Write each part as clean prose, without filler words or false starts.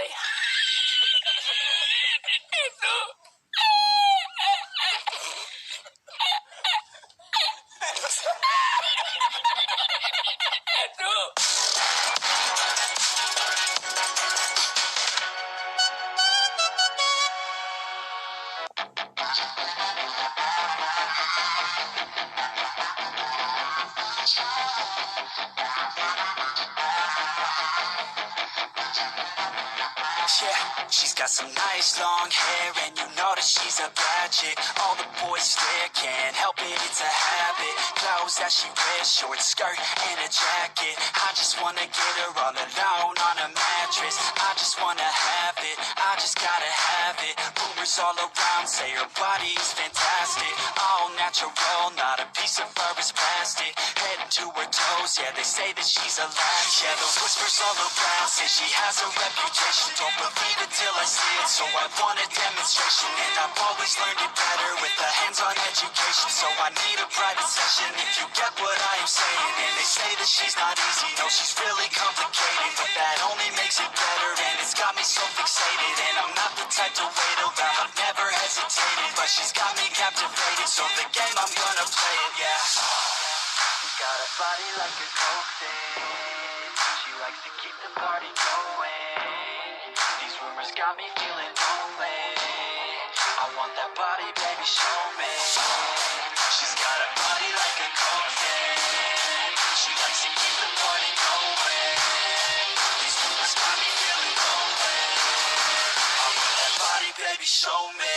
body. Yeah, she's got some nice long hair, and you know that she's a bad chick. All the boys stare, can't help it, it's a habit. Clothes that she wears, short skirt and a jacket. I just wanna get her all alone on a mattress. I just wanna have it, I just gotta have it. Rumors all around say her body's fantastic. All natural, not a piece of fur is plastic. Head to her toes, yeah, they say that she's a latch. Yeah, those whispers all around say she has a reputation. Don't believe it till I see it, so I want a demonstration. And I've always learned it better with a hands-on education. So I need a private session if you get what I am saying. And they say that she's not easy, no, she's really complicated. But that only makes it better, and it's got me so fixated. And I'm not the type to wait around, I've never hesitated. But she's got me captivated, so the game, I'm gonna play it, yeah. Got a body like a coke thing. She likes to keep the party going. These rumors got me feeling lonely. I want that body, baby, show me. She's got a body like a coke thing. She likes to keep the party going. These rumors got me feeling lonely. I want that body, baby, show me.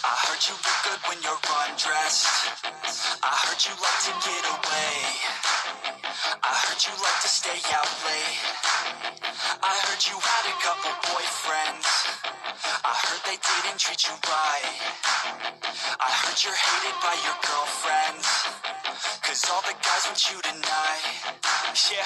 I heard you look good when you're undressed. I heard you like to get away. I heard you like to stay out late. I heard you had a couple boyfriends. I heard they didn't treat you right. I heard you're hated by your girlfriends, 'cause all the guys want you tonight. Yeah,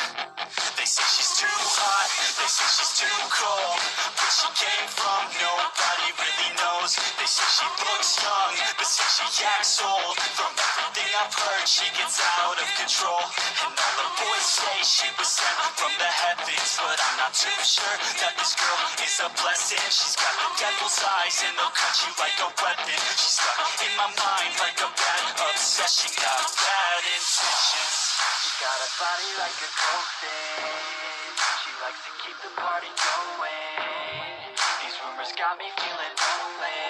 they say she's too hot, they say she's too cold. Where she came from, nobody really knows. They say she looks young, but say she acts old. From everything I've heard, she gets out of control. And all the boys say she was sent from the heavens, but I'm not too sure that this girl is a blessing. She's got the devil's eyes and they'll cut you like a weapon. She's stuck in my mind like a bad obsession. Got bad intentions. She's got a body like a coke thing. She likes to keep the party going. These rumors got me feeling lonely.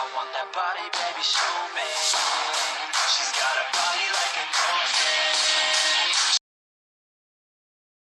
I want that body, baby, show me. She's got a body like a coke thing.